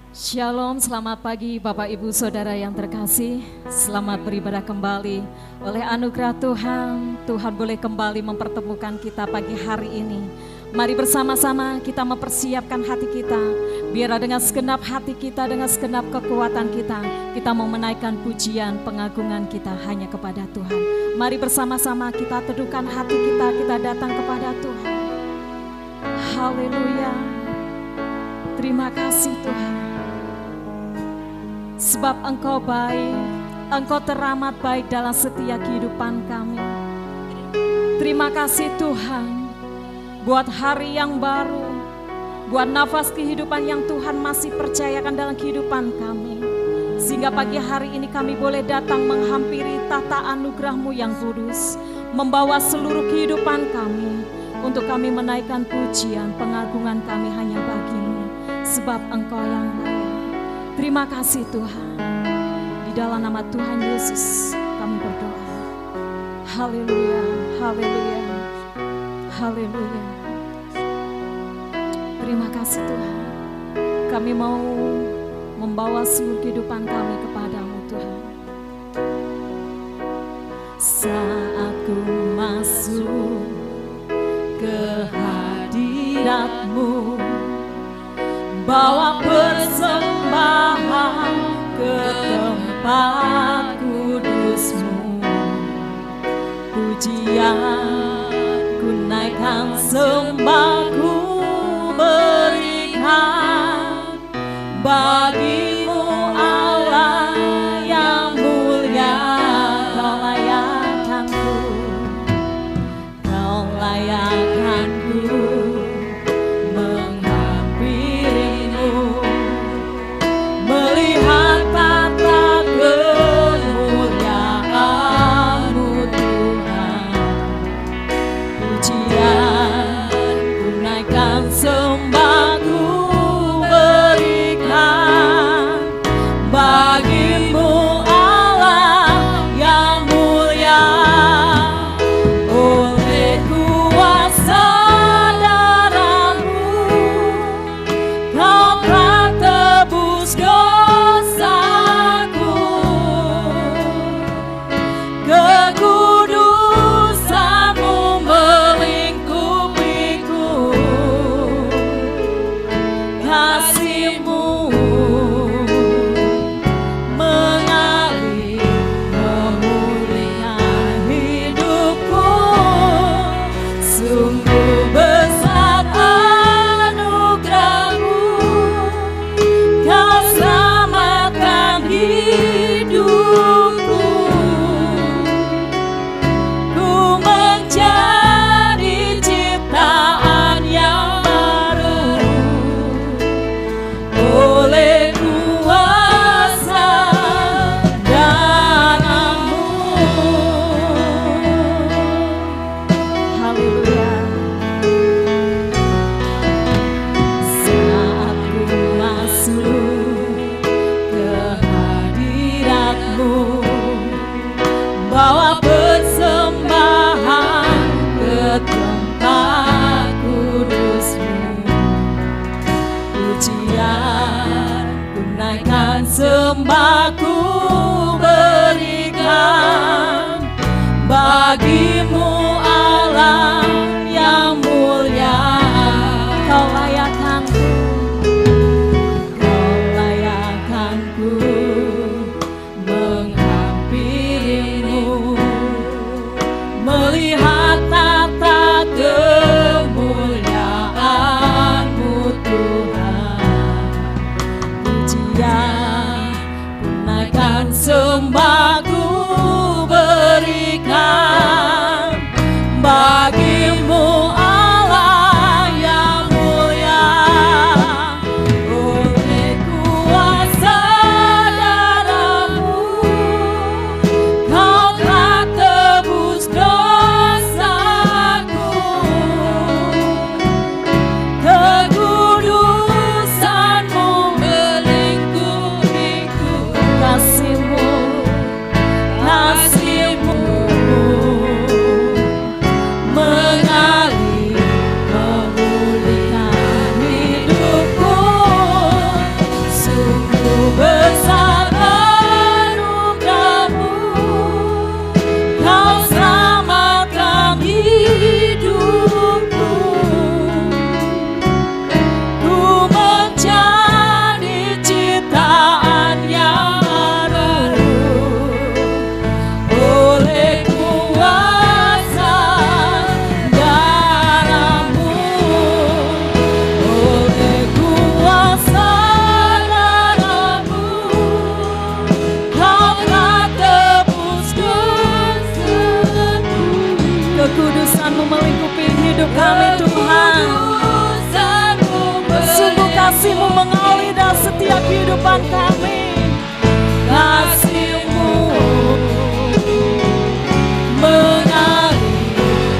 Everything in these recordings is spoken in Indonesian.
Shalom, selamat pagi Bapak Ibu Saudara yang terkasih. Selamat beribadah kembali. Oleh anugerah Tuhan, Tuhan boleh kembali mempertemukan kita pagi hari ini. Mari bersama-sama kita mempersiapkan hati kita. Biar dengan segenap hati kita, dengan segenap kekuatan kita mau menaikkan pujian pengagungan kita hanya kepada Tuhan. Mari bersama-sama kita teduhkan hati kita datang kepada Tuhan. Haleluya. Terima kasih Tuhan. Sebab Engkau baik, Engkau teramat baik dalam setiap kehidupan kami. Terima kasih Tuhan, buat hari yang baru, buat nafas kehidupan yang Tuhan masih percayakan dalam kehidupan kami. Sehingga pagi hari ini kami boleh datang menghampiri tata anugerah-Mu yang kudus, membawa seluruh kehidupan kami, untuk kami menaikkan pujian pengagungan kami hanya bagi-Mu, sebab Engkau yang baik. Terima kasih Tuhan. Di dalam nama Tuhan Yesus kami berdoa. Haleluya, haleluya, haleluya. Terima kasih Tuhan. Kami mau membawa seluruh kehidupan kami kepadamu Tuhan. Saat ku masuk ke hadirat-Mu, bawa persembahan ke tempat kudus-Mu, pujian ku naikkan, sembah ku berikan bagi-Mu Allah yang mulia. Kau layakkan-Ku, Kau layakkan-Ku melihat tata kemuliaan-Mu Tuhan. Pujian ku naikkan, sembah ku berikan bagi-Mu Allah yang mulia. Oleh kuasa darah-Mu Kau telah tebus dosaku, kekudusan-Mu melingkupiku, kasih-Mu mengalir memulihkan hidupku. Sungguh besar anugerah-Mu, Kau selamatkan hidupku. Ku menjadi ciptaan yang baru oleh kuasa darah-Mu. Haleluya. Saat ku masuk ke hadirat-Mu, bawa persembahan ke tempat kudus-Mu, pujian ku naikkan, sembah ku berikan bagi-Mu Allah yang mulia. Kau layakkan-Ku, Kau layakkan-Ku menghampiri-Mu, melihat tata kemuliaan-Mu Tuhan. Pujian ku naikkan, sembah ku berikan bagi-Mu Allah yang mulia. kehidupan kami. Kasih-Mu mengalir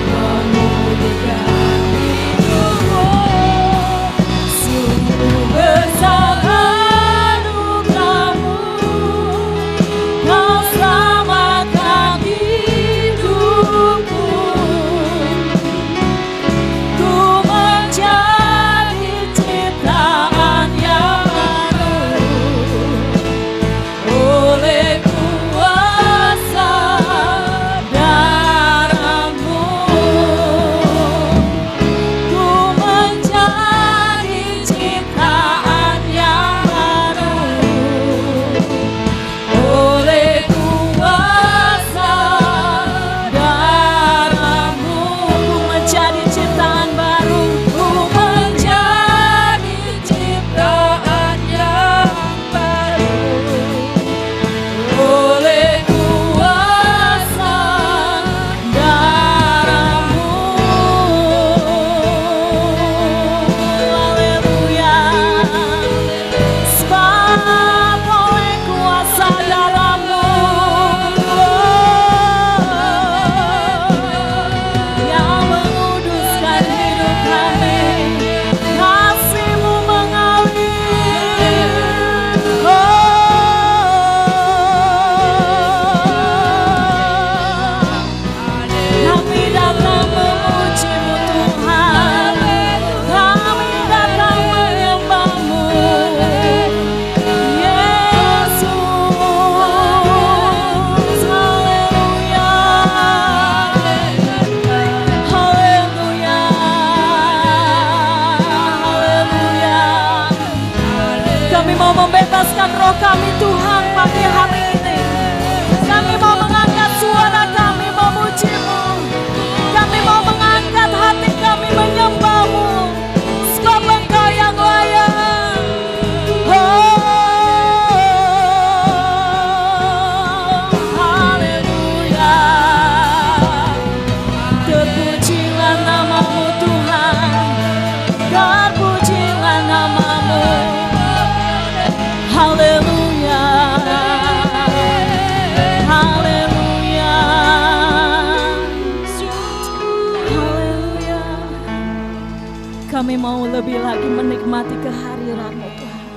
memulihkan hidupku. Sungguh besar anugerah-Mu, Kau selamatkan hidupku. Ku menjadi ciptaan yang baru oleh kuasa darah-Mu. Ku menjadi ciptaan yang baru oleh kuasa darah-Mu. Ku menjadi ciptaan baru, ku menjadi ciptaan yang baru oleh kuasa darah-Mu. Haleluya. Sebab oleh kuasa darah-Mu yang menguduskan hidup kami, kasih-Mu mengalir. Kami datang memuji-Mu Tuhan, kami datang menyembah-Mu Yesus. Haleluya, haleluya, haleluya. Kami mau membebaskan roh kami Tuhan pagi hari ini. Kami mau mengangkat suara kami memuji-Mu. Kami mau mengangkat hati kami menyembah-Mu. Sebab Engkau yang layak. Haleluya. Terpujilah nama-Mu Tuhan, terpujilah nama-Mu. Haleluya, haleluya, haleluya. Kami mau lebih lagi menikmati kehadiran-Mu Tuhan.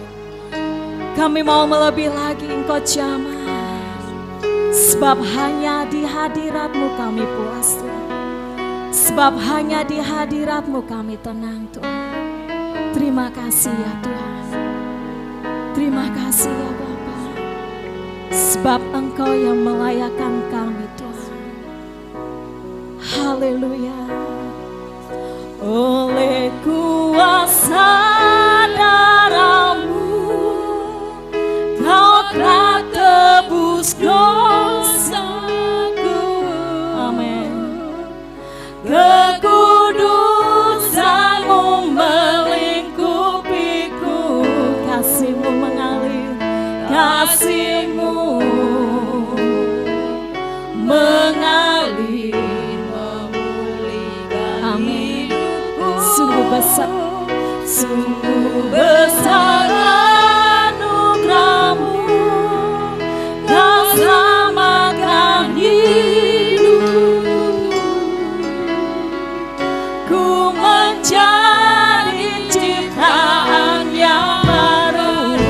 Kami mau lebih lagi Engkau jamah. Sebab hanya di hadirat-Mu kami puas Tuhan. Sebab hanya di hadirat-Mu kami tenang Tuhan. Terima kasih ya Tuhan. Terima kasih ya Bapa. Sebab Engkau yang melayakkan kami Tuhan. Haleluya. Oleh kuasa darah-Mu, Kau telah tebus dosaku. Amin. Kekudusan-Mu melingkupiku, kasih-Mu mengalir, kasih-Mu mengalir memulihkan hidupku. Sungguh besar, sungguh besar anugerah-Mu, Kau selamatkan hidupku. Ku menjadi ciptaan yang baru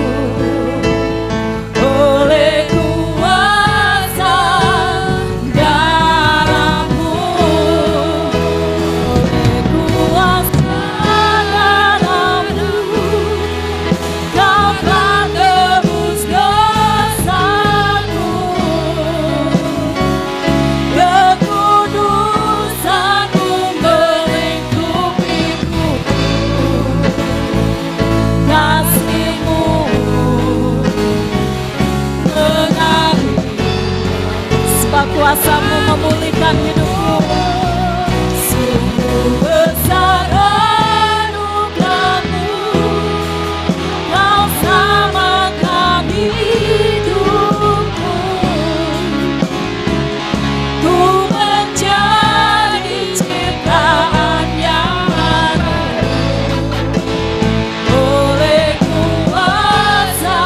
oleh kuasa darah-Mu, oleh kuasa darah-Mu. Kau telah tebus dosaku. Kekudusan-Mu melingkupiku, kasih-Mu mengalir. Sebab kuasa-Mu memulihkan hidupku. Sungguh besar anugerah-Mu, Kau selamatkan hidupku. Ku menjadi ciptaan yang baru oleh kuasa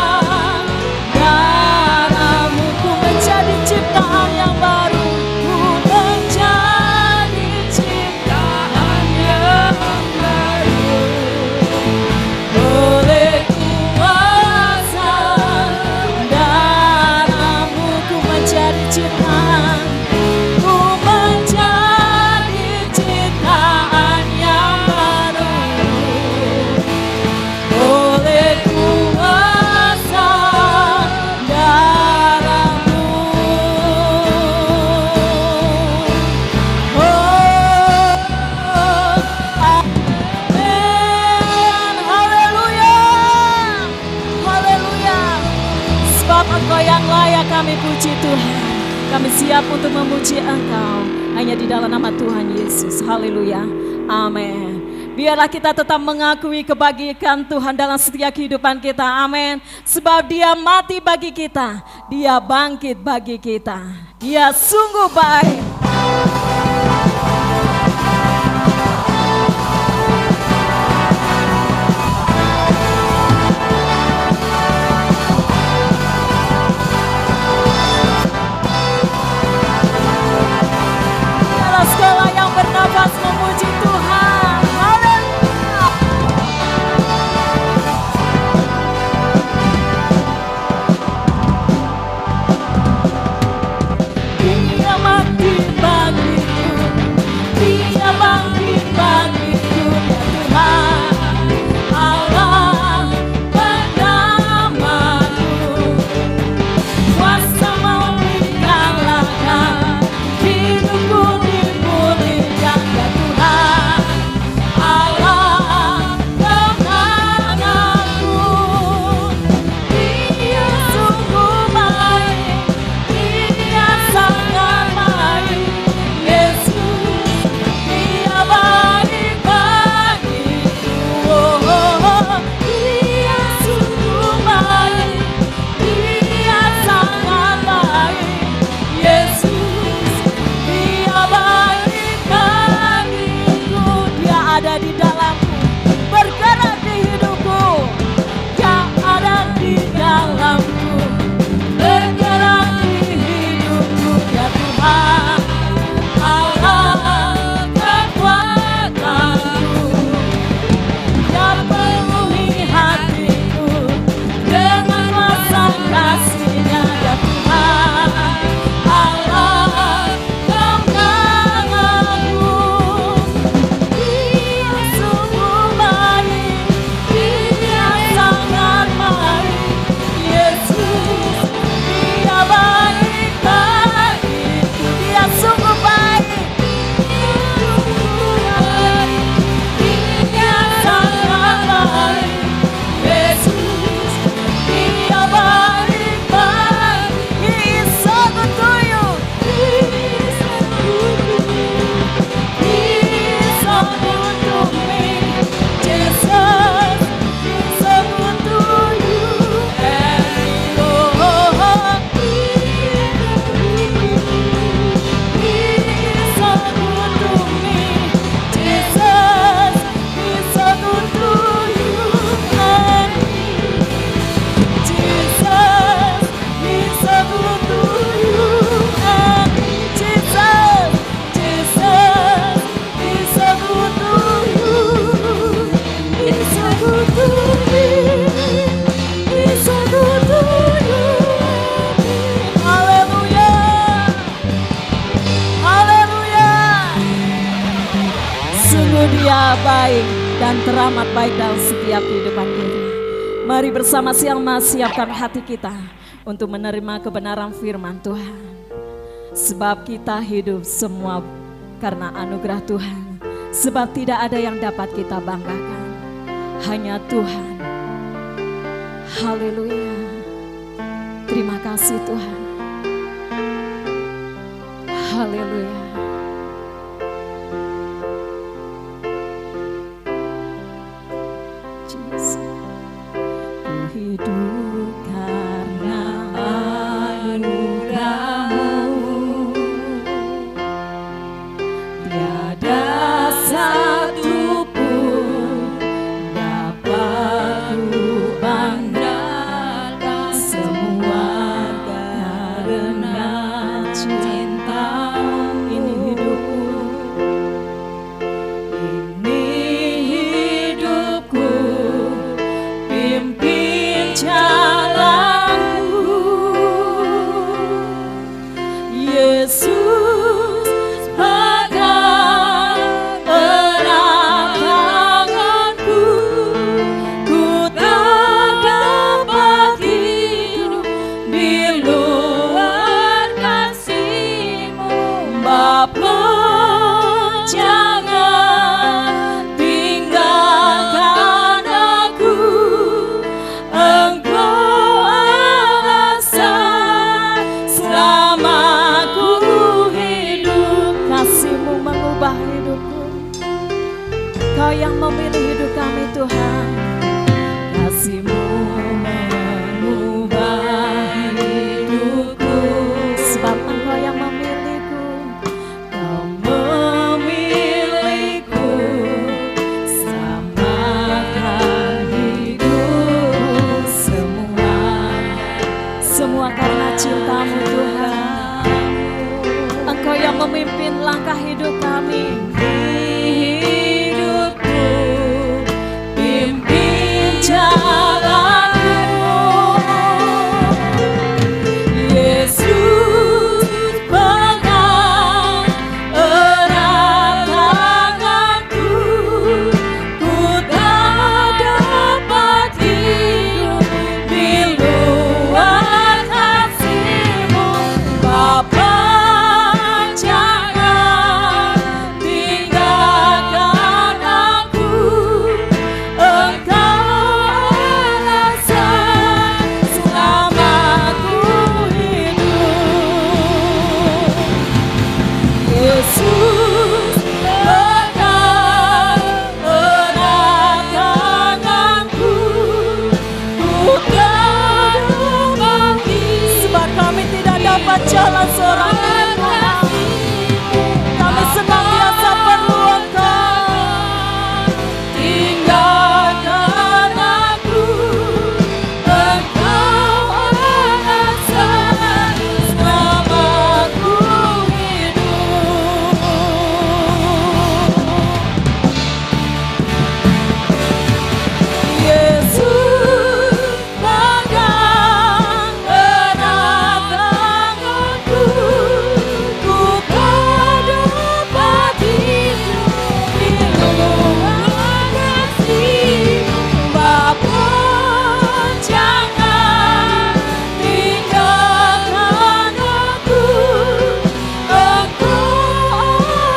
kami puji Tuhan. Kami siap untuk memuji Engkau hanya di dalam nama Tuhan Yesus. Haleluya. Amin. Biarlah kita tetap mengakui kebajikan Tuhan dalam setiap kehidupan kita. Amin. Sebab Dia mati bagi kita, Dia bangkit bagi kita. Dia sungguh baik. Biarlah segala yang bernafas memuji Tuhan. Dia baik dan teramat baik dalam setiap kehidupan kita. Mari bersama-sama siapkan hati kita untuk menerima kebenaran firman Tuhan. Sebab kita hidup semua karena anugerah Tuhan. Sebab tidak ada yang dapat kita banggakan, hanya Tuhan. Haleluya. Terima kasih Tuhan. Haleluya. Hidup karena anugerah-Mu, tiada satu pun dapat ku banggakan, semua karena cinta. Ini hidupku, ini hidupku, pimpin jalan memimpin langkah hidup kami. Hidupku, pimpin jalanku, Yesus pegang erat tanganku, ku tak dapat hidup di luar kasih-Mu, Bapa. Jangan tinggalkan aku, Engkau alasan selamaku hidup. Yesus pegang erat tanganku, ku tak dapat hidup. Sebab kami tidak dapat jalan seorang diri. Kami senantiasa perlu Engkau. Tinggalkan aku, Engkau alasan selamaku hidup. Yesus pegang erat tanganku, ku tak dapat hidup di luar kasih-Mu, Bapa. Jangan tinggalkan aku, Engkau alasan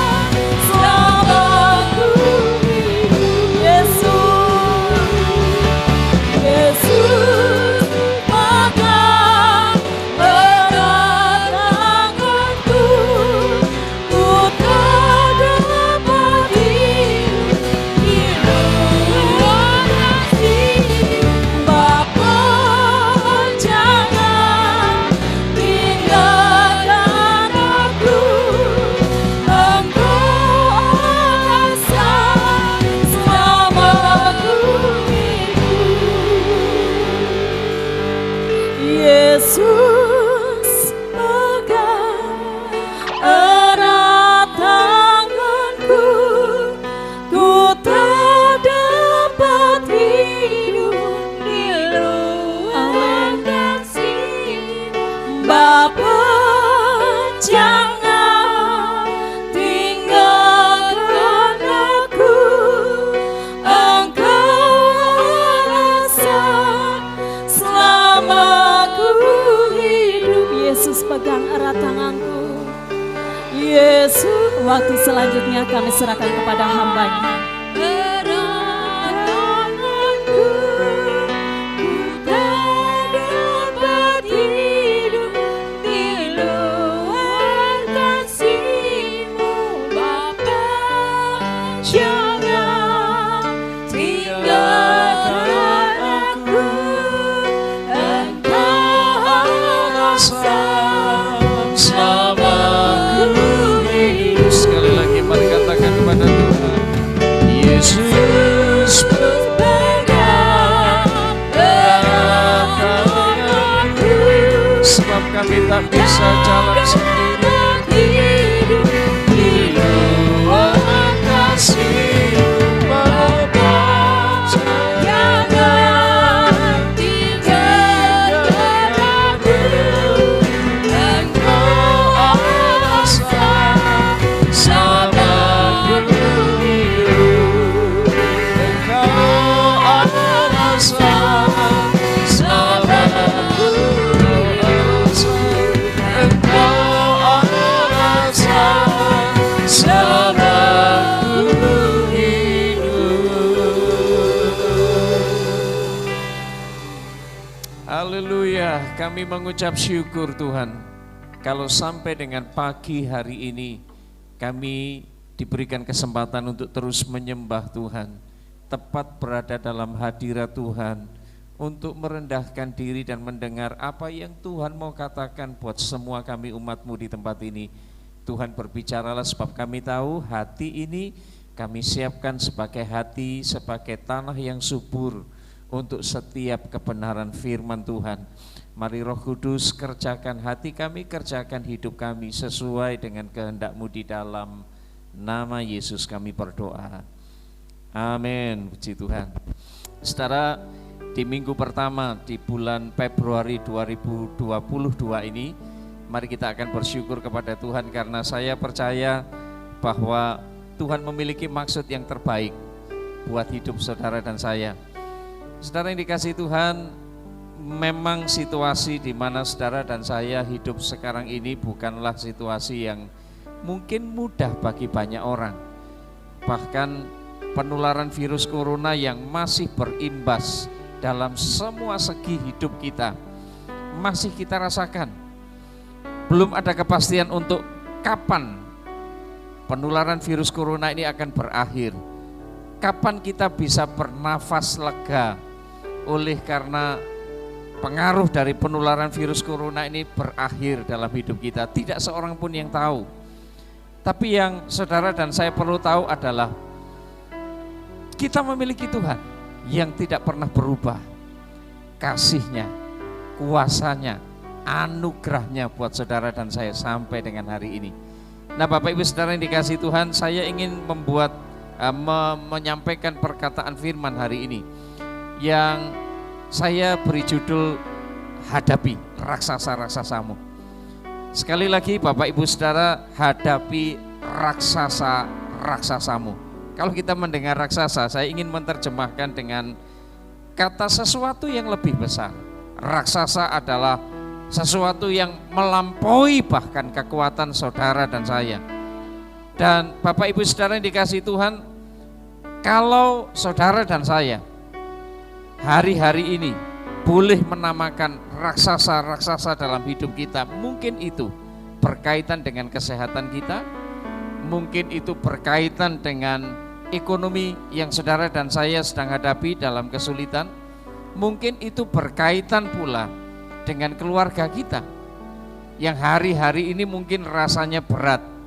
selamaku hidup. Yesus pegang erat tanganku, ku tak dapat hidup di luar kasih-Mu, Bapa. Jangan tinggalkan aku, Engkau alasan selamaku hidup. Yesus pegang erat tanganku, ku tak dapat hidup di luar kasih-Mu, Bapa. Jangan tinggalkan aku, Engkau alasan selamaku hidup. Yesus pegang erat tanganku. Yesus. Waktu selanjutnya kami serahkan kepada hamba-Nya. Erat tanganku, ku tak dapat hidup di luar kasih-Mu, Bapa. Jangan tinggalkan aku, Engkau alasan selamaku hidup. Sekali lagi mari katakan kepada Tuhan, Yesus Pegang erat tanganku, sebab kami tak bisa jalan sendiri. hidup di luar kasih-Mu, Bapa. Jangan tinggalkan aku, Engkau alasan selamaku hidup. Engkau alasan Selamaku hidup. Engkau alasan selamaku hidup. Haleluya, kami mengucap syukur Tuhan. Kalau sampai dengan pagi hari ini kami diberikan kesempatan untuk terus menyembah Tuhan, tepat berada dalam hadirat Tuhan, untuk merendahkan diri dan mendengar apa yang Tuhan mau katakan buat semua kami umat-Mu di tempat ini. Tuhan berbicaralah, sebab kami tahu hati ini kami siapkan sebagai hati, sebagai tanah yang subur untuk setiap kebenaran firman Tuhan. Mari Roh Kudus kerjakan hati kami, kerjakan hidup kami sesuai dengan kehendak-Mu di dalam nama Yesus kami berdoa. Amin, puji Tuhan. Saudara, di minggu pertama di bulan Februari 2022 ini, mari kita akan bersyukur kepada Tuhan karena saya percaya bahwa Tuhan memiliki maksud yang terbaik buat hidup saudara dan saya. Saudara yang dikasihi Tuhan, memang situasi di mana saudara dan saya hidup sekarang ini bukanlah situasi yang mungkin mudah bagi banyak orang. Bahkan penularan virus corona yang masih berimbas dalam semua segi hidup kita masih kita rasakan. Belum ada kepastian untuk kapan penularan virus corona ini akan berakhir. Kapan kita bisa bernafas lega oleh karena pengaruh dari penularan virus corona ini berakhir dalam hidup kita. Tidak seorang pun yang tahu. Tapi yang saudara dan saya perlu tahu adalah kita memiliki Tuhan yang tidak pernah berubah. Kasih-Nya, kuasa-Nya, anugerah-Nya buat saudara dan saya sampai dengan hari ini. Nah, Bapak Ibu Saudara yang dikasihi Tuhan, saya ingin menyampaikan perkataan firman hari ini yang saya beri judul hadapi raksasa-raksasamu. Sekali lagi Bapak Ibu Saudara, hadapi raksasa-raksasamu. Kalau kita mendengar raksasa, saya ingin menerjemahkan dengan kata sesuatu yang lebih besar. Raksasa adalah sesuatu yang melampaui bahkan kekuatan saudara dan saya. Dan Bapak Ibu Saudara yang dikasihi Tuhan, kalau saudara dan saya hari-hari ini boleh menamakan raksasa-raksasa dalam hidup kita, mungkin itu berkaitan dengan kesehatan kita, mungkin itu berkaitan dengan ekonomi yang saudara dan saya sedang hadapi dalam kesulitan, mungkin itu berkaitan pula dengan keluarga kita yang hari-hari ini mungkin rasanya berat.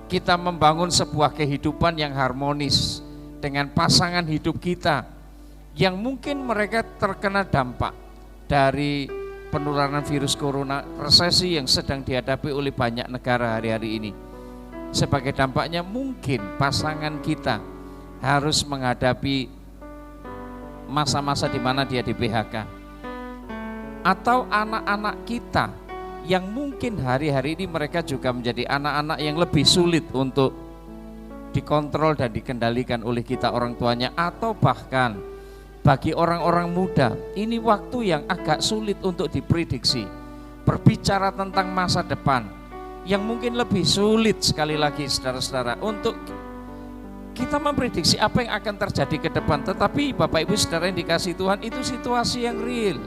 Kita membangun sebuah kehidupan yang harmonis dengan pasangan hidup kita yang mungkin mereka terkena dampak dari penularan virus corona, resesi yang sedang dihadapi oleh banyak negara hari-hari ini. Sebagai dampaknya mungkin pasangan kita harus menghadapi masa-masa di mana dia di PHK. Atau anak-anak kita yang mungkin hari-hari ini mereka juga menjadi anak-anak yang lebih sulit untuk dikontrol dan dikendalikan oleh kita orang tuanya. Atau bahkan bagi orang-orang muda, ini waktu yang agak sulit untuk diprediksi. Berbicara tentang masa depan yang mungkin lebih sulit sekali lagi saudara-saudara untuk kita memprediksi apa yang akan terjadi ke depan. Tetapi Bapak Ibu Saudara yang dikasihi Tuhan, itu situasi yang real.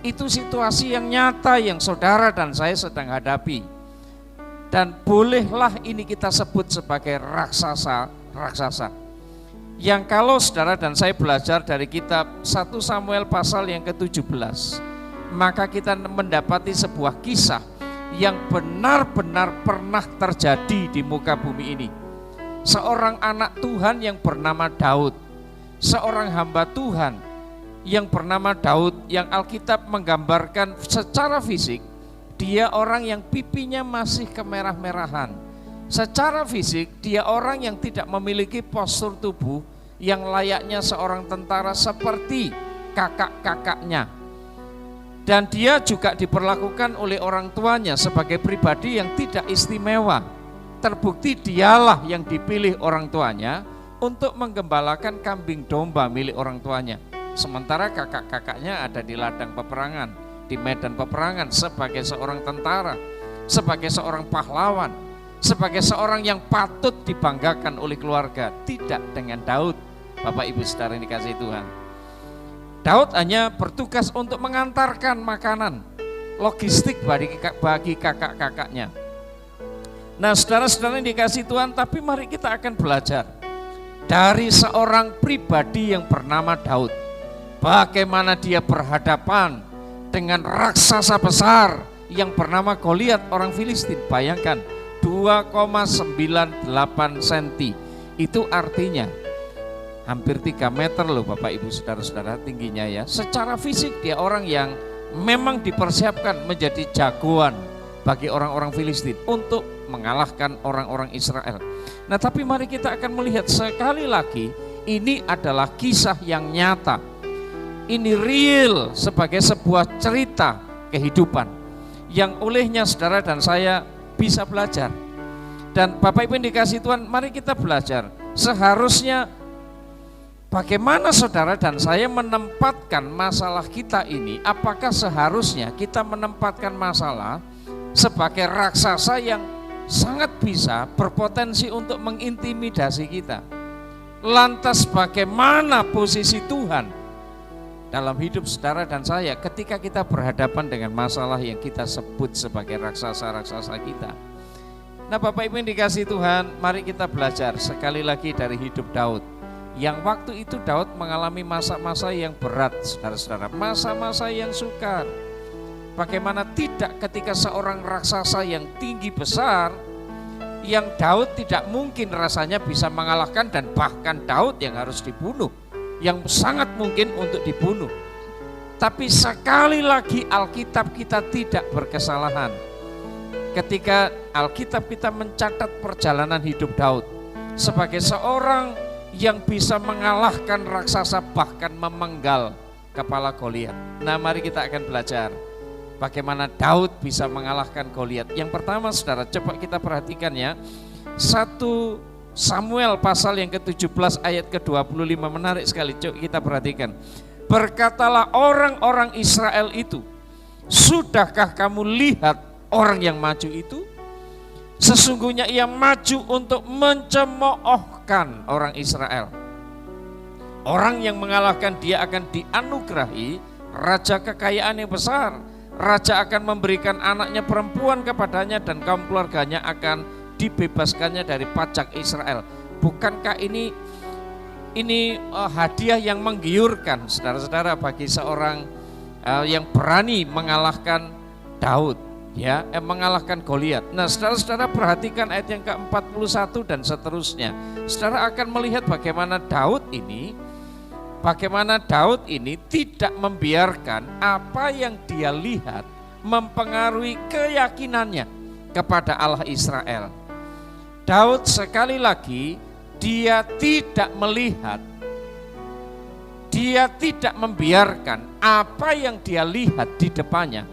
Itu situasi yang nyata yang saudara dan saya sedang hadapi. Dan bolehlah ini kita sebut sebagai raksasa-raksasa. Yang kalau saudara dan saya belajar dari kitab 1 Samuel pasal yang ke-17, maka kita mendapati sebuah kisah yang benar-benar pernah terjadi di muka bumi ini. Seorang anak Tuhan yang bernama Daud, seorang hamba Tuhan yang bernama Daud, yang Alkitab menggambarkan secara fisik dia orang yang pipinya masih kemerah-merahan. Secara fisik dia orang yang tidak memiliki postur tubuh yang layaknya seorang tentara seperti kakak-kakaknya. Dan dia juga diperlakukan oleh orang tuanya sebagai pribadi yang tidak istimewa. Terbukti dialah yang dipilih orang tuanya untuk menggembalakan kambing domba milik orang tuanya. Sementara kakak-kakaknya ada di ladang peperangan, di medan peperangan sebagai seorang tentara, sebagai seorang pahlawan, sebagai seorang yang patut dibanggakan oleh keluarga. Tidak dengan Daud, Bapak Ibu Saudara yang dikasihi Tuhan. Daud hanya bertugas untuk mengantarkan makanan, logistik bagi kakak-kakaknya. Nah, saudara-saudara yang dikasihi Tuhan, tapi mari kita akan belajar dari seorang pribadi yang bernama Daud. Bagaimana dia berhadapan dengan raksasa besar yang bernama Goliat orang Filistin. Bayangkan 2,98 cm. Itu artinya hampir 3 meter loh Bapak Ibu Saudara-saudara tingginya ya. Secara fisik dia orang yang memang dipersiapkan menjadi jagoan bagi orang-orang Filistin untuk mengalahkan orang-orang Israel. Nah tapi mari kita akan melihat sekali lagi, ini adalah kisah yang nyata. Ini real sebagai sebuah cerita kehidupan yang olehnya saudara dan saya bisa belajar. Dan Bapak Ibu yang dikasihi Tuhan, mari kita belajar. Seharusnya bagaimana saudara dan saya menempatkan masalah kita ini. Apakah seharusnya kita menempatkan masalah sebagai raksasa yang sangat bisa berpotensi untuk mengintimidasi kita. Lantas bagaimana posisi Tuhan dalam hidup saudara dan saya ketika kita berhadapan dengan masalah yang kita sebut sebagai raksasa-raksasa kita. Nah Bapak Ibu yang dikasihi Tuhan, mari kita belajar sekali lagi dari hidup Daud. Yang waktu itu Daud mengalami masa-masa yang berat saudara-saudara, masa-masa yang sukar. Bagaimana tidak ketika seorang raksasa yang tinggi besar, yang Daud tidak mungkin rasanya bisa mengalahkan, dan bahkan Daud yang harus dibunuh, yang sangat mungkin untuk dibunuh. Tapi sekali lagi Alkitab kita tidak berkesalahan. Ketika Alkitab kita mencatat perjalanan hidup Daud sebagai seorang yang bisa mengalahkan raksasa, bahkan memenggal kepala Goliat. Nah mari kita akan belajar bagaimana Daud bisa mengalahkan Goliat. Yang pertama saudara, coba kita perhatikan ya. 1 Samuel pasal yang ke-17 ayat ke-25, menarik sekali, coba kita perhatikan. Berkatalah orang-orang Israel itu, sudahkah kamu lihat orang yang maju itu? Sesungguhnya ia maju untuk mencemoohkan orang Israel. Orang yang mengalahkan dia akan dianugerahi raja kekayaan yang besar. Raja akan memberikan anaknya perempuan kepadanya dan kaum keluarganya akan dibebaskannya dari pajak Israel. Bukankah ini hadiah yang menggiurkan saudara-saudara bagi seorang yang berani mengalahkan Daud, ya, mengalahkan Goliat. Nah saudara-saudara perhatikan ayat yang ke-41 dan seterusnya. Saudara akan melihat bagaimana Daud ini tidak membiarkan apa yang dia lihat mempengaruhi keyakinannya kepada Allah Israel. Daud sekali lagi dia tidak melihat, dia tidak membiarkan apa yang dia lihat di depannya,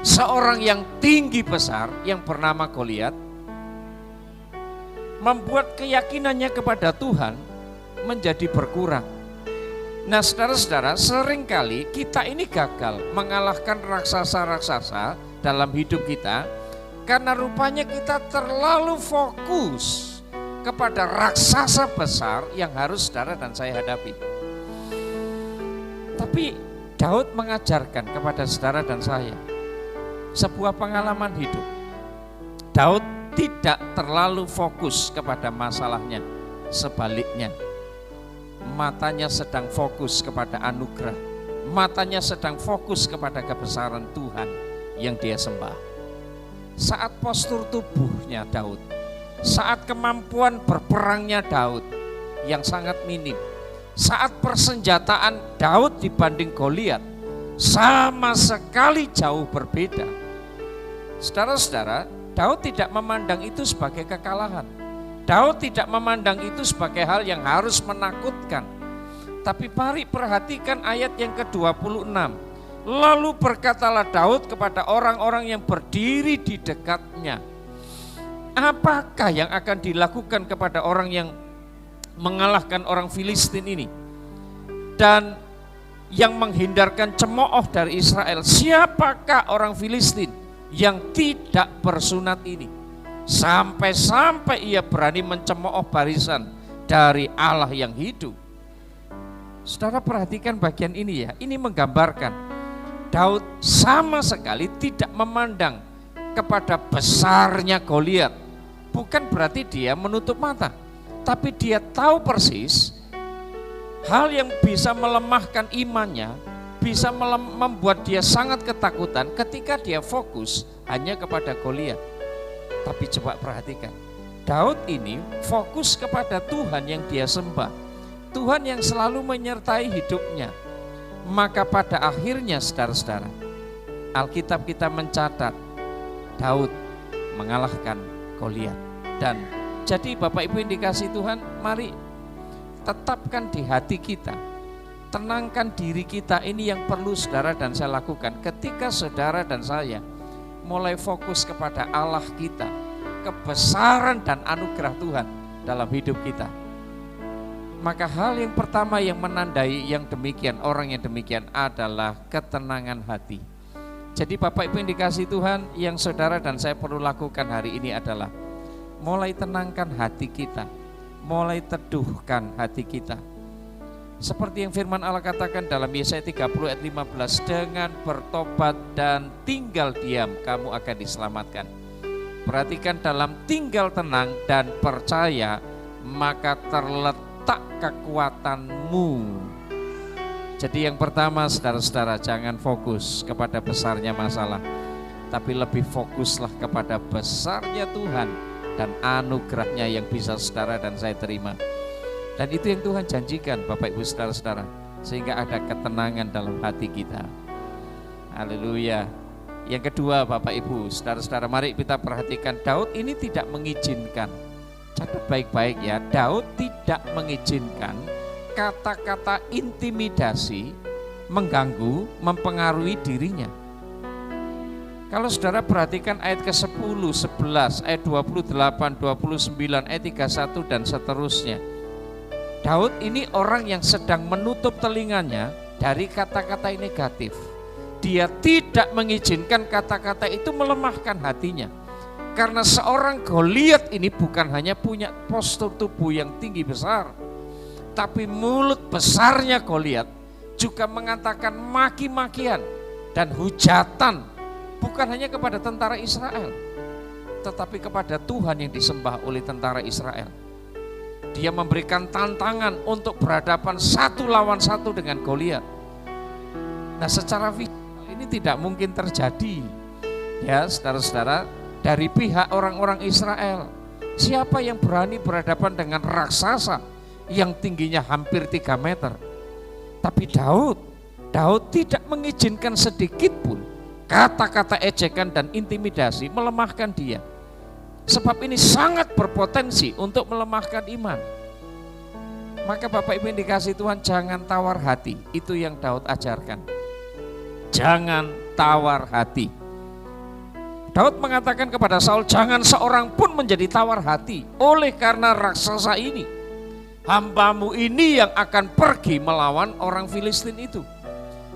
seorang yang tinggi besar yang bernama Goliat, membuat keyakinannya kepada Tuhan menjadi berkurang. Nah saudara-saudara, seringkali kita ini gagal mengalahkan raksasa-raksasa dalam hidup kita karena rupanya kita terlalu fokus kepada raksasa besar yang harus saudara dan saya hadapi. Tapi Daud mengajarkan kepada saudara dan saya sebuah pengalaman hidup. Daud tidak terlalu fokus kepada masalahnya, sebaliknya matanya sedang fokus kepada anugerah, matanya sedang fokus kepada kebesaran Tuhan yang dia sembah. Saat postur tubuhnya Daud, saat kemampuan berperangnya Daud yang sangat minim, saat persenjataan Daud dibanding Goliat sama sekali jauh berbeda. Saudara-saudara, Daud tidak memandang itu sebagai kekalahan. Daud tidak memandang itu sebagai hal yang harus menakutkan. Tapi mari perhatikan ayat yang ke-26. Lalu berkatalah Daud kepada orang-orang yang berdiri di dekatnya, apakah yang akan dilakukan kepada orang yang mengalahkan orang Filistin ini dan yang menghindarkan cemooh dari Israel? Siapakah orang Filistin yang tidak bersunat ini? Sampai-sampai ia berani mencemooh barisan dari Allah yang hidup. Saudara perhatikan bagian ini ya, ini menggambarkan Daud sama sekali tidak memandang kepada besarnya Goliat. Bukan berarti dia menutup mata, tapi dia tahu persis hal yang bisa melemahkan imannya, bisa membuat dia sangat ketakutan ketika dia fokus hanya kepada Goliat. Tapi coba perhatikan, Daud ini fokus kepada Tuhan yang dia sembah. Tuhan yang selalu menyertai hidupnya. Maka pada akhirnya saudara-saudara, Alkitab kita mencatat Daud mengalahkan Goliat. Dan jadi Bapak Ibu yang dikasihi Tuhan, mari tetapkan di hati kita, tenangkan diri kita. Ini yang perlu saudara dan saya lakukan. Ketika saudara dan saya mulai fokus kepada Allah kita, kebesaran dan anugerah Tuhan dalam hidup kita, maka hal yang pertama yang menandai yang demikian, orang yang demikian adalah ketenangan hati. Jadi Bapak Ibu yang dikasihi Tuhan, yang saudara dan saya perlu lakukan hari ini adalah mulai tenangkan hati kita, mulai teduhkan hati kita. Seperti yang firman Allah katakan dalam Yesaya 30 ayat 15, dengan bertobat dan tinggal diam kamu akan diselamatkan. Perhatikan, dalam tinggal tenang dan percaya maka terletak kekuatanmu. Jadi yang pertama saudara-saudara, jangan fokus kepada besarnya masalah, tapi lebih fokuslah kepada besarnya Tuhan dan anugerahnya yang bisa saudara dan saya terima. Dan itu yang Tuhan janjikan Bapak Ibu saudara-saudara, sehingga ada ketenangan dalam hati kita. Haleluya. Yang kedua Bapak Ibu saudara-saudara, mari kita perhatikan, Daud ini tidak mengizinkan, catat baik-baik ya, Daud tidak mengizinkan kata-kata intimidasi mengganggu, mempengaruhi dirinya. Kalau saudara perhatikan ayat ke-10, 11, ayat 28, 29, ayat 31 dan seterusnya. Daud ini orang yang sedang menutup telinganya dari kata-kata negatif. Dia tidak mengizinkan kata-kata itu melemahkan hatinya. Karena seorang Goliat ini bukan hanya punya postur tubuh yang tinggi besar, tapi mulut besarnya Goliat juga mengatakan maki-makian dan hujatan, bukan hanya kepada tentara Israel, tetapi kepada Tuhan yang disembah oleh tentara Israel. Dia memberikan tantangan untuk berhadapan satu lawan satu dengan Goliat. Nah, secara visual ini tidak mungkin terjadi, ya saudara-saudara, dari pihak orang-orang Israel. Siapa yang berani berhadapan dengan raksasa yang tingginya hampir 3 meter? Tapi Daud tidak mengizinkan sedikit pun kata-kata ejekan dan intimidasi melemahkan dia. Sebab ini sangat berpotensi untuk melemahkan iman. Maka Bapak Ibu yang dikasihi Tuhan, jangan tawar hati. Itu yang Daud ajarkan. Jangan tawar hati. Daud mengatakan kepada Saul, jangan seorang pun menjadi tawar hati oleh karena raksasa ini. Hambamu ini yang akan pergi melawan orang Filistin itu.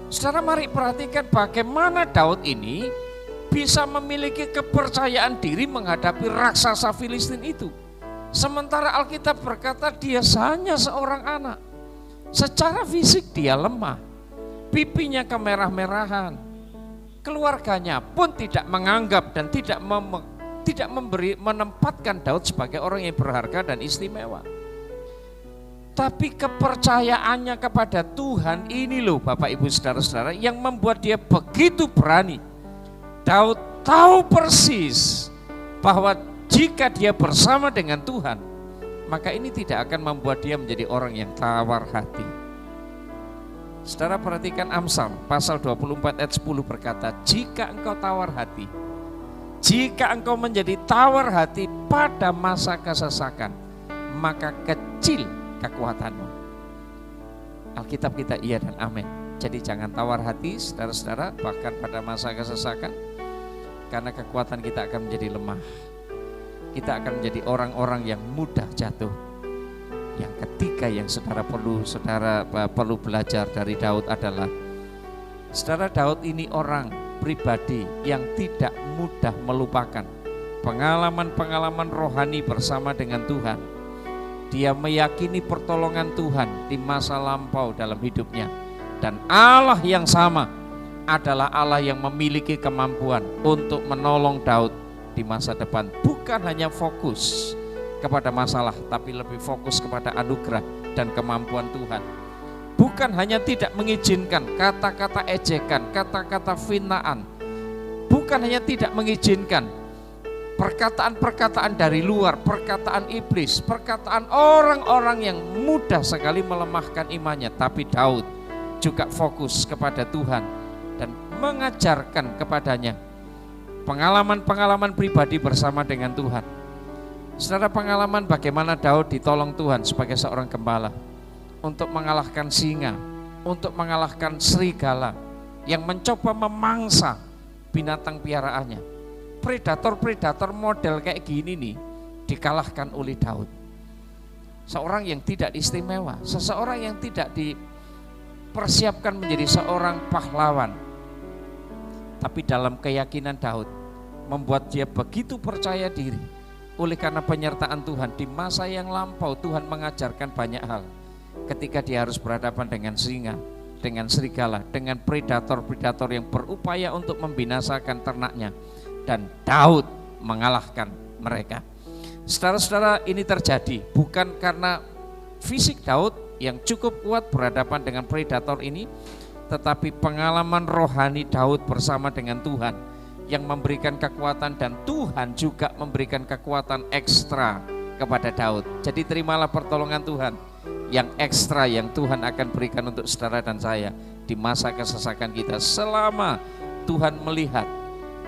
Saudara, mari perhatikan bagaimana Daud ini bisa memiliki kepercayaan diri menghadapi raksasa Filistin itu. Sementara Alkitab berkata dia hanya seorang anak. Secara fisik dia lemah, pipinya kemerah-merahan. Keluarganya pun tidak menganggap dan tidak menempatkan Daud sebagai orang yang berharga dan istimewa. Tapi kepercayaannya kepada Tuhan ini loh Bapak Ibu saudara-saudara yang membuat dia begitu berani. Daud tahu persis bahwa jika dia bersama dengan Tuhan, maka ini tidak akan membuat dia menjadi orang yang tawar hati. Saudara perhatikan Amsal pasal 24 ayat 10 berkata, jika engkau tawar hati, jika engkau menjadi tawar hati pada masa kesesakan, maka kecil kekuatanmu. Alkitab kita iya dan amin. Jadi jangan tawar hati saudara-saudara, bahkan pada masa kesesakan, karena kekuatan kita akan menjadi lemah. Kita akan menjadi orang-orang yang mudah jatuh. Yang ketiga yang saudara perlu belajar dari Daud adalah, saudara, Daud ini orang pribadi yang tidak mudah melupakan pengalaman-pengalaman rohani bersama dengan Tuhan. Dia meyakini pertolongan Tuhan di masa lampau dalam hidupnya. Dan Allah yang sama adalah Allah yang memiliki kemampuan untuk menolong Daud di masa depan. Bukan hanya fokus kepada masalah, tapi lebih fokus kepada anugerah dan kemampuan Tuhan. Bukan hanya tidak mengizinkan kata-kata ejekan, kata-kata finaan. Bukan hanya tidak mengizinkan perkataan-perkataan dari luar, perkataan iblis, perkataan orang-orang yang mudah sekali melemahkan imannya. Tapi Daud juga fokus kepada Tuhan dan mengajarkan kepadanya pengalaman-pengalaman pribadi bersama dengan Tuhan. Saudara, pengalaman bagaimana Daud ditolong Tuhan sebagai seorang gembala untuk mengalahkan singa, untuk mengalahkan serigala yang mencoba memangsa binatang piaraannya. Predator-predator model kayak gini nih dikalahkan oleh Daud. Seorang yang tidak istimewa, seseorang yang tidak dipersiapkan menjadi seorang pahlawan. Tapi dalam keyakinan Daud membuat dia begitu percaya diri. Oleh karena penyertaan Tuhan di masa yang lampau, Tuhan mengajarkan banyak hal. Ketika dia harus berhadapan dengan singa, dengan serigala, dengan predator-predator yang berupaya untuk membinasakan ternaknya. Dan Daud mengalahkan mereka. Saudara-saudara, ini terjadi bukan karena fisik Daud yang cukup kuat berhadapan dengan predator ini, tetapi pengalaman rohani Daud bersama dengan Tuhan yang memberikan kekuatan, dan Tuhan juga memberikan kekuatan ekstra kepada Daud. Jadi terimalah pertolongan Tuhan yang ekstra yang Tuhan akan berikan untuk saudara dan saya di masa kesesakan kita, selama Tuhan melihat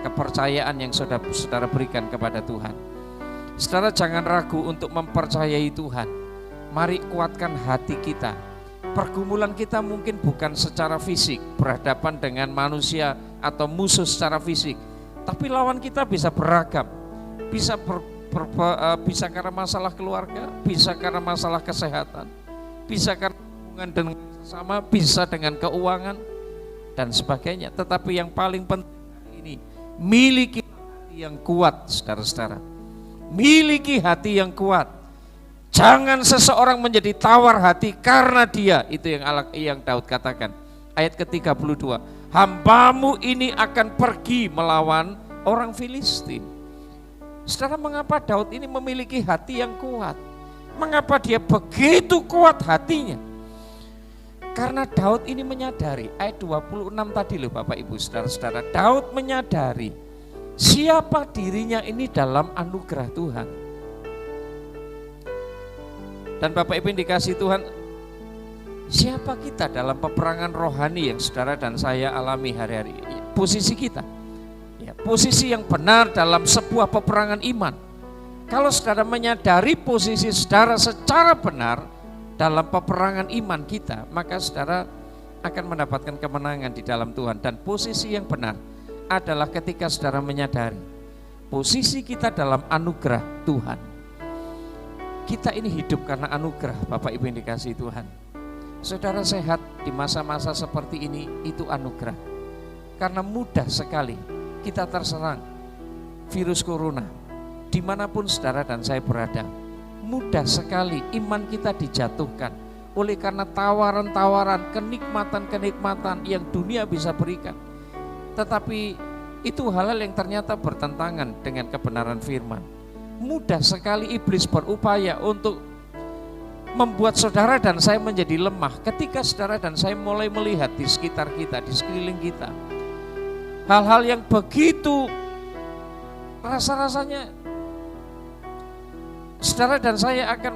kepercayaan yang saudara berikan kepada Tuhan. Saudara, jangan ragu untuk mempercayai Tuhan. Mari kuatkan hati kita. Pergumulan kita mungkin bukan secara fisik, berhadapan dengan manusia atau musuh secara fisik, tapi lawan kita bisa beragam, bisa bisa karena masalah keluarga, bisa karena masalah kesehatan, bisa karena hubungan dengan sesama, bisa dengan keuangan dan sebagainya. Tetapi yang paling penting ini, miliki hati yang kuat, saudara-saudara. Miliki hati yang kuat. Jangan seseorang menjadi tawar hati karena dia, itu yang Daud katakan. Ayat ke-32, hambamu ini akan pergi melawan orang Filistin. Saudara, mengapa Daud ini memiliki hati yang kuat? Mengapa dia begitu kuat hatinya? Karena Daud ini menyadari, ayat 26 tadi loh Bapak Ibu saudara-saudara, Daud menyadari siapa dirinya ini dalam anugerah Tuhan. Dan Bapak Ibu yang dikasihi Tuhan, siapa kita dalam peperangan rohani yang saudara dan saya alami hari-hari? Posisi kita, ya, posisi yang benar dalam sebuah peperangan iman. Kalau saudara menyadari posisi saudara secara benar dalam peperangan iman kita, maka saudara akan mendapatkan kemenangan di dalam Tuhan. Dan posisi yang benar adalah ketika saudara menyadari posisi kita dalam anugerah Tuhan. Kita ini hidup karena anugerah, Bapak Ibu yang dikasihi Tuhan. Saudara sehat di masa-masa seperti ini, itu anugerah. Karena mudah sekali kita terserang virus corona. Dimanapun saudara dan saya berada, mudah sekali iman kita dijatuhkan oleh karena tawaran-tawaran, kenikmatan-kenikmatan yang dunia bisa berikan. Tetapi itu hal-hal yang ternyata bertentangan dengan kebenaran firman. Mudah sekali iblis berupaya untuk membuat saudara dan saya menjadi lemah ketika saudara dan saya mulai melihat di sekitar kita, di sekeliling kita, hal-hal yang begitu rasa-rasanya saudara dan saya akan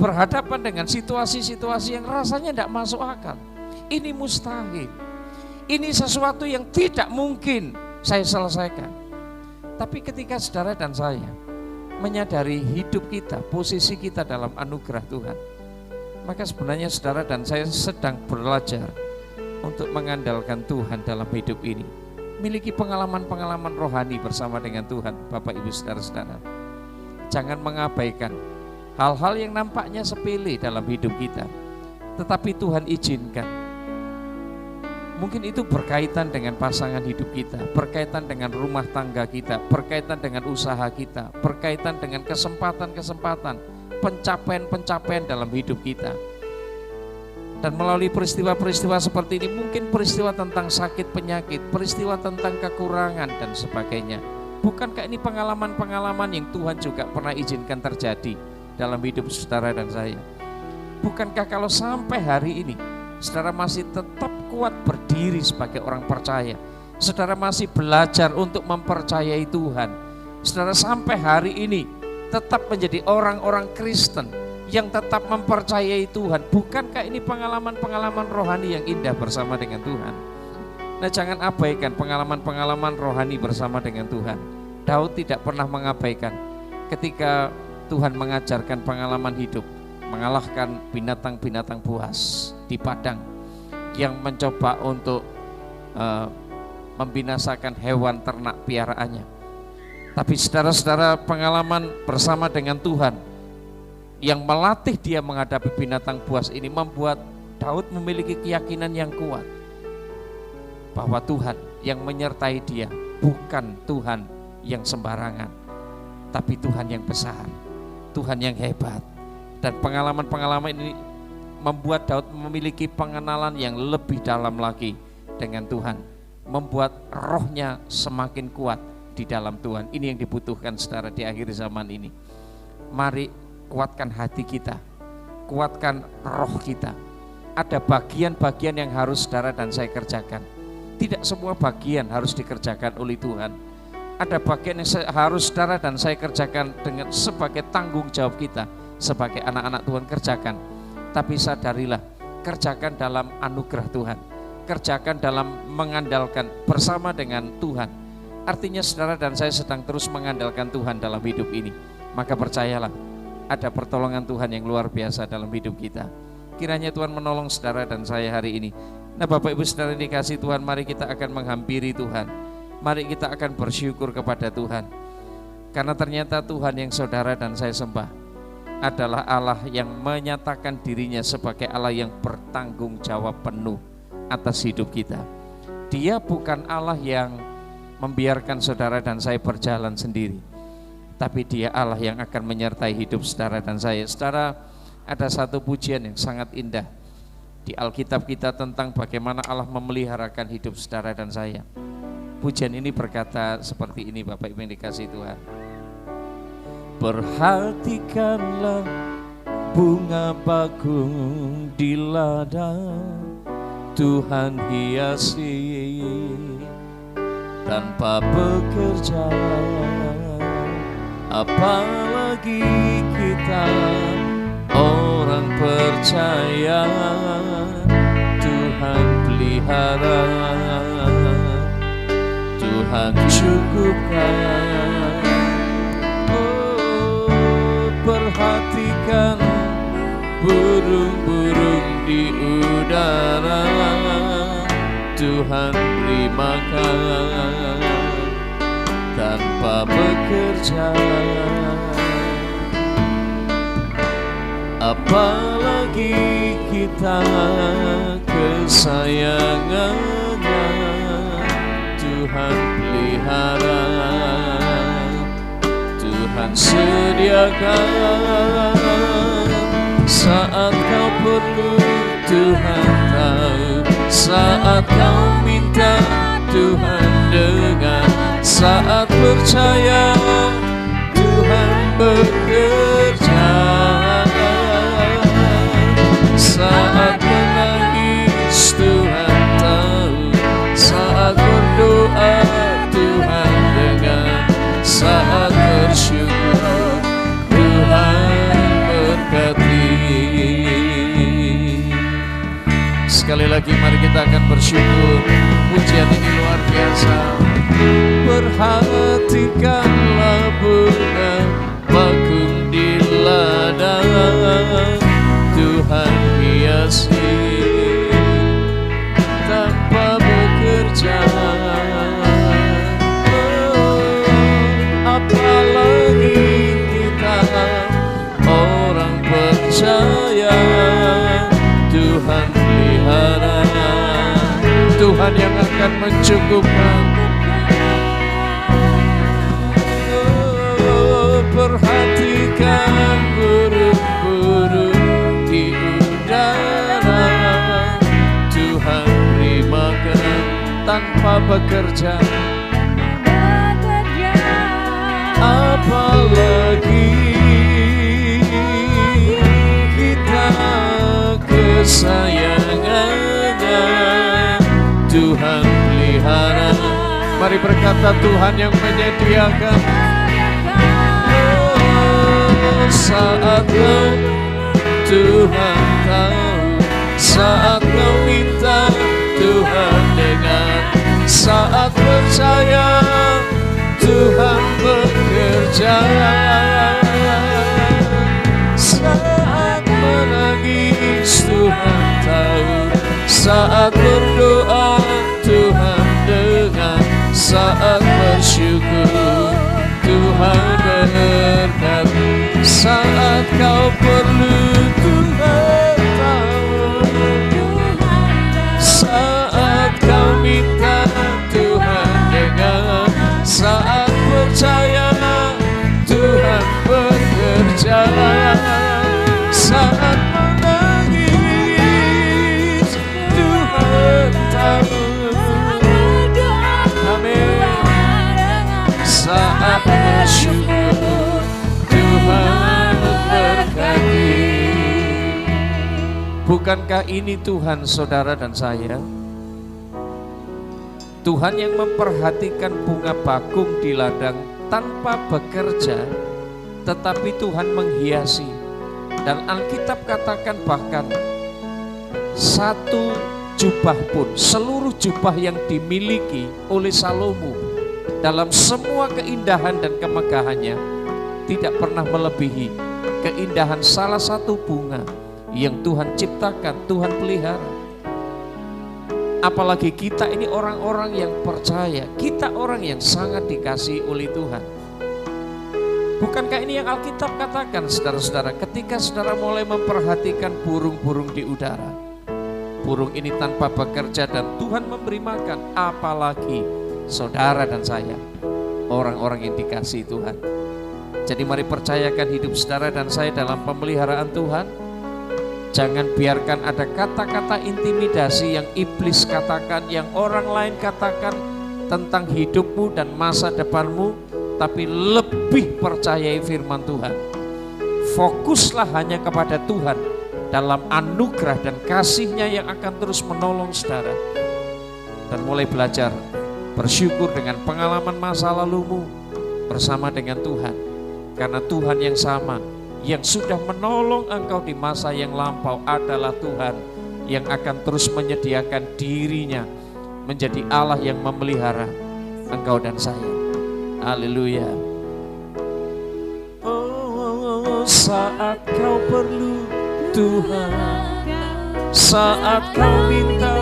berhadapan dengan situasi-situasi yang rasanya tidak masuk akal. Ini mustahil, ini sesuatu yang tidak mungkin saya selesaikan. Tapi ketika saudara dan saya menyadari hidup kita, posisi kita dalam anugerah Tuhan, maka sebenarnya saudara dan saya sedang belajar untuk mengandalkan Tuhan dalam hidup ini. Miliki pengalaman-pengalaman rohani bersama dengan Tuhan, Bapak Ibu saudara-saudara. Jangan mengabaikan hal-hal yang nampaknya sepele dalam hidup kita, tetapi Tuhan izinkan. Mungkin itu berkaitan dengan pasangan hidup kita, berkaitan dengan rumah tangga kita, berkaitan dengan usaha kita, berkaitan dengan kesempatan-kesempatan, pencapaian-pencapaian dalam hidup kita. Dan melalui peristiwa-peristiwa seperti ini, mungkin peristiwa tentang sakit penyakit, peristiwa tentang kekurangan dan sebagainya. Bukankah ini pengalaman-pengalaman yang Tuhan juga pernah izinkan terjadi dalam hidup saudara dan saya? Bukankah kalau sampai hari ini saudara masih tetap kuat berdiri sebagai orang percaya, saudara masih belajar untuk mempercayai Tuhan, Saudara, sampai hari ini tetap menjadi orang-orang Kristen yang tetap mempercayai Tuhan. Bukankah ini pengalaman-pengalaman rohani yang indah bersama dengan Tuhan? Nah, jangan abaikan pengalaman-pengalaman rohani bersama dengan Tuhan. Daud tidak pernah mengabaikan ketika Tuhan mengajarkan pengalaman hidup, mengalahkan binatang-binatang buas di padang yang mencoba untuk membinasakan hewan ternak piaraannya. Tapi saudara-saudara, pengalaman bersama dengan Tuhan yang melatih dia menghadapi binatang buas ini membuat Daud memiliki keyakinan yang kuat bahwa Tuhan yang menyertai dia bukan Tuhan yang sembarangan, tapi Tuhan yang besar, Tuhan yang hebat. Dan pengalaman-pengalaman ini membuat Daud memiliki pengenalan yang lebih dalam lagi dengan Tuhan, membuat rohnya semakin kuat di dalam Tuhan. Ini yang dibutuhkan saudara di akhir zaman ini. Mari kuatkan hati kita, kuatkan roh kita. Ada bagian-bagian yang harus saudara dan saya kerjakan. Tidak semua bagian harus dikerjakan oleh Tuhan. Ada bagian yang harus saudara dan saya kerjakan dengan sebagai tanggung jawab kita sebagai anak-anak Tuhan, kerjakan. Tapi sadarilah, kerjakan dalam anugerah Tuhan, kerjakan dalam mengandalkan bersama dengan Tuhan. Artinya saudara dan saya sedang terus mengandalkan Tuhan dalam hidup ini. Maka percayalah, ada pertolongan Tuhan yang luar biasa dalam hidup kita. Kiranya Tuhan menolong saudara dan saya hari ini. Nah, Bapak Ibu saudara yang dikasihi Tuhan, mari kita akan menghampiri Tuhan. Mari kita akan bersyukur kepada Tuhan. Karena ternyata Tuhan yang saudara dan saya sembah adalah Allah yang menyatakan dirinya sebagai Allah yang bertanggung jawab penuh atas hidup kita. Dia bukan Allah yang membiarkan saudara dan saya berjalan sendiri, tapi Dia Allah yang akan menyertai hidup saudara dan saya. Saudara, ada satu pujian yang sangat indah di Alkitab kita tentang bagaimana Allah memeliharakan hidup saudara dan saya. Pujian ini berkata seperti ini, Bapak Ibu yang dikasihi Tuhan. Perhatikanlah bunga bakung di ladang, Tuhan hiasi tanpa bekerja. Apalagi kita orang percaya, Tuhan pelihara, Tuhan cukupkan. Oh, perhatikan burung-burung di udara, Tuhan beri makan tanpa bekerja. Apalagi kita kesayangannya, Tuhan pelihara, Tuhan sediakan. Saat kau perlu, Tuhan tahu. Saat kau minta, Tuhan dengar. Saat percaya, Tuhan bekerja. Saat menangis, Tuhan tahu. Saat berdoa, Tuhan dengar. Saat bersyukur, Tuhan berkati. Sekali lagi mari kita akan bersyukur. Pujian ini luar biasa. Perhatikanlah bunga bakung di ladang, Tuhan hiasi tanpa bekerja. Oh, apalagi kita orang percaya, Tuhan pelihara, Tuhan yang akan mencukupkan. Oh, perhatikan burung-burung di udara, Tuhan beri makan tanpa bekerja. Apalagi kita kesayangannya, Tuhan pelihara. Mari berkata, Tuhan yang menyediakan, saat kau Tuhan tahu, saat kau minta Tuhan dengar, saat percaya Tuhan bekerja, saat menangis Tuhan tahu, saat berdoa Tuhan dengar, saat bersyukur Tuhan berkati, saat kau perlu Tuhan tahu, saat kau minta Tuhan dengar, saat percaya Tuhan bekerja, saat menangis Tuhan tahu. Saat bersyukur Tuhan berkati. Bukankah ini Tuhan saudara dan saya? Tuhan yang memperhatikan bunga bakung di ladang tanpa bekerja, tetapi Tuhan menghiasi. Dan Alkitab katakan bahkan satu jubah pun, seluruh jubah yang dimiliki oleh Salomo dalam semua keindahan dan kemegahannya tidak pernah melebihi keindahan salah satu bunga yang Tuhan ciptakan, Tuhan pelihara. Apalagi kita ini orang-orang yang percaya, kita orang yang sangat dikasihi oleh Tuhan. Bukankah ini yang Alkitab katakan, saudara-saudara, ketika saudara mulai memperhatikan burung-burung di udara. Burung ini tanpa bekerja dan Tuhan memberi makan, apalagi saudara dan saya, orang-orang yang dikasihi Tuhan. Jadi mari percayakan hidup saudara dan saya dalam pemeliharaan Tuhan. Jangan biarkan ada kata-kata intimidasi yang iblis katakan, yang orang lain katakan tentang hidupmu dan masa depanmu, tapi lebih percayai firman Tuhan. Fokuslah hanya kepada Tuhan dalam anugerah dan kasih-Nya yang akan terus menolong saudara. Dan mulai belajar bersyukur dengan pengalaman masa lalumu bersama dengan Tuhan. Karena Tuhan yang sama yang sudah menolong engkau di masa yang lampau adalah Tuhan yang akan terus menyediakan dirinya menjadi Allah yang memelihara engkau dan saya. Haleluya. Oh, saat kau perlu Tuhan, saat kau minta,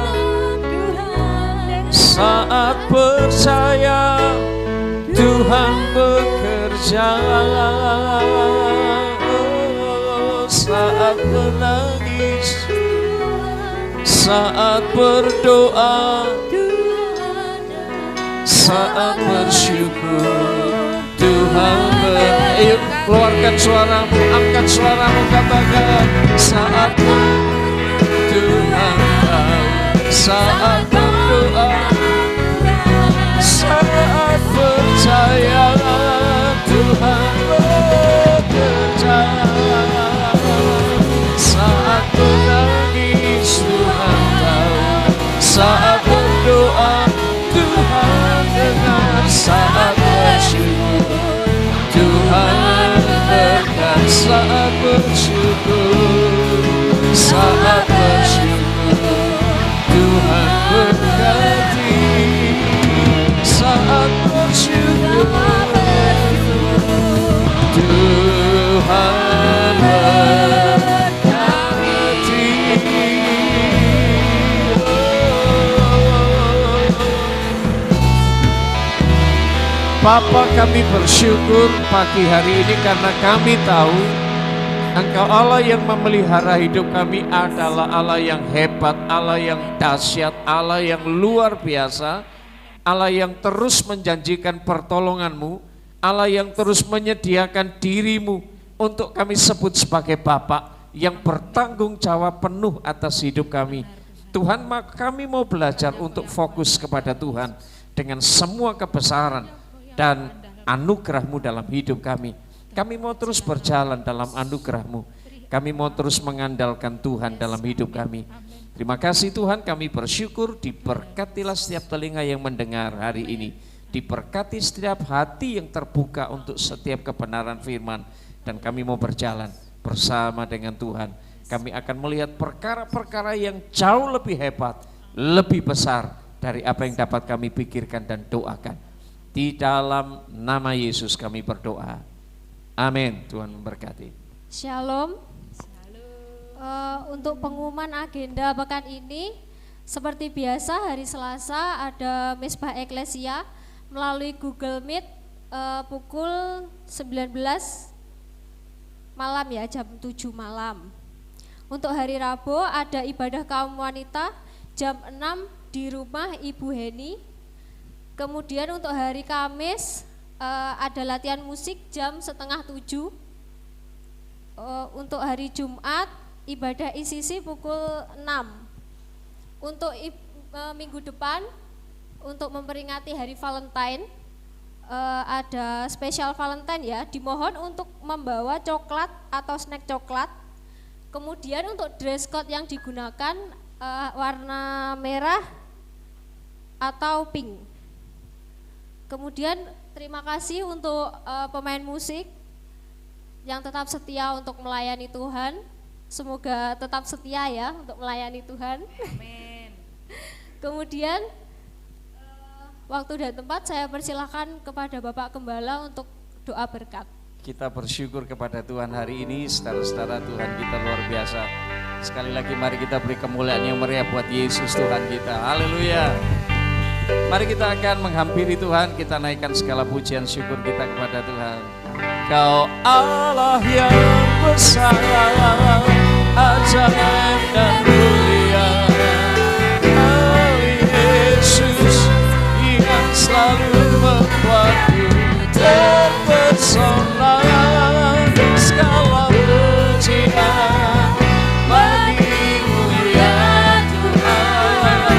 saat percaya Tuhan bekerja, saat menangis, saat berdoa, saat bersyukur Tuhan Ayo keluarkan suaramu, angkat suaramu, katakan saat Tuhan tahu, saat berdoa, saat percaya Tuhan bekerja, saat menangis Tuhan tahu, saat berdoa Tuhan dengar, saat bersyukur Tuhan berkat, saat bersyukur, saat bersyukur Tuhan berkati, saat bersyukur Tuhan berkati. Bapa, kami bersyukur pagi hari ini karena kami tahu Engkau Allah yang memelihara hidup kami adalah Allah yang hebat, Allah yang dahsyat, Allah yang luar biasa, Allah yang terus menjanjikan pertolongan-Mu, Allah yang terus menyediakan diri-Mu untuk kami sebut sebagai Bapa yang bertanggung jawab penuh atas hidup kami. Tuhan, kami mau belajar untuk fokus kepada Tuhan dengan semua kebesaran dan anugerah-Mu dalam hidup kami. Kami mau terus berjalan dalam anugerah-Mu. Kami mau terus mengandalkan Tuhan dalam hidup kami. Terima kasih Tuhan, kami bersyukur, diberkatilah setiap telinga yang mendengar hari ini. Diberkati setiap hati yang terbuka untuk setiap kebenaran firman. dan kami mau berjalan bersama dengan Tuhan. Kami akan melihat perkara-perkara yang jauh lebih hebat, lebih besar dari apa yang dapat kami pikirkan dan doakan. Di dalam nama Yesus kami berdoa. Amin. Tuhan memberkati. Shalom. Untuk pengumuman agenda pekan ini, seperti biasa hari Selasa ada Misbah Eklesia melalui Google Meet pukul 19 malam ya, jam 7 malam. Untuk hari Rabu ada ibadah kaum wanita jam 6 di rumah Ibu Heni. Kemudian untuk hari Kamis ada latihan musik jam 6:30. Untuk hari Jumat ibadah ICC pukul 6. Untuk minggu depan, untuk memperingati hari Valentine, ada spesial Valentine ya, dimohon untuk membawa coklat atau snack coklat. Kemudian untuk dress code yang digunakan warna merah atau pink. Kemudian terima kasih untuk pemain musik yang tetap setia untuk melayani Tuhan. Semoga tetap setia ya untuk melayani Tuhan. Amin. Kemudian waktu dan tempat saya persilahkan kepada Bapak Gembala untuk doa berkat. Kita bersyukur kepada Tuhan hari ini, saudara-saudara, Tuhan kita luar biasa. Sekali lagi mari kita beri kemuliaan yang meriah buat Yesus Tuhan kita. Haleluya. Mari kita akan menghampiri Tuhan, kita naikkan segala pujian syukur kita kepada Tuhan. Kau Allah yang besar, ajaib dan mulia. Kau Yesus yang selalu membuatku terpesona. Segala pujian bagimu ya Tuhan.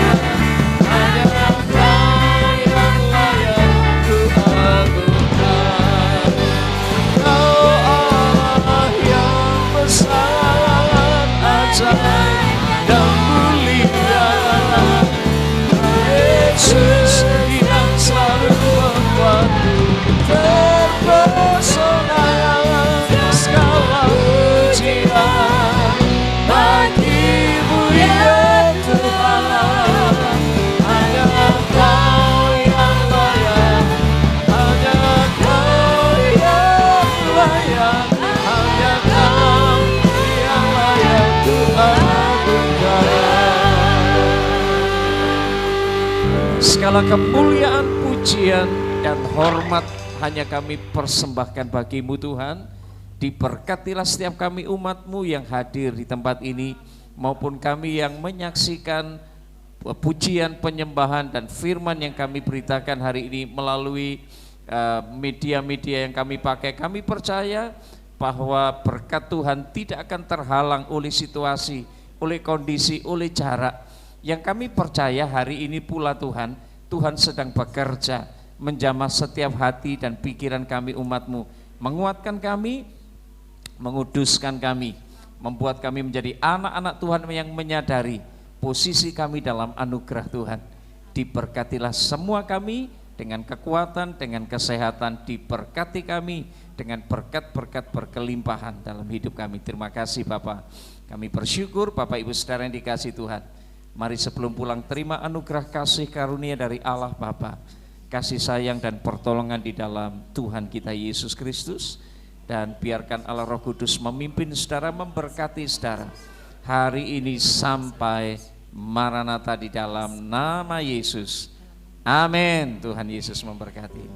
Hanya Kau yang layak ku agungkan. Kau Allah yang besar, ajaib dan mulia. Yesus yang selalu membuatku terpesona. Segala pujian bagimu ya Tuhan. Hanya Kau yang layak, hanya Kau yang layak, hanya Kau yang layak ku agungkan. Segala kemuliaan, pujian, dan hormat hanya kami persembahkan bagimu Tuhan. Diberkatilah setiap kami umat-Mu yang hadir di tempat ini, maupun kami yang menyaksikan pujian, penyembahan, dan firman yang kami beritakan hari ini melalui media-media yang kami pakai. Kami percaya bahwa berkat Tuhan tidak akan terhalang oleh situasi, oleh kondisi, oleh jarak. Yang kami percaya hari ini pula Tuhan sedang bekerja menjamah setiap hati dan pikiran kami umat-Mu, menguatkan kami, menguduskan kami, membuat kami menjadi anak-anak Tuhan yang menyadari posisi kami dalam anugerah Tuhan. Diberkatilah semua kami dengan kekuatan, dengan kesehatan, diberkati kami dengan berkat-berkat berkelimpahan dalam hidup kami. Terima kasih Bapak. Kami bersyukur Bapak Ibu Saudara yang dikasihi Tuhan. Mari sebelum pulang terima anugerah kasih karunia dari Allah Bapa, kasih sayang dan pertolongan di dalam Tuhan kita Yesus Kristus, dan biarkan Allah Roh Kudus memimpin saudara, memberkati saudara hari ini sampai Maranatha di dalam nama Yesus. Amin. Tuhan Yesus memberkati.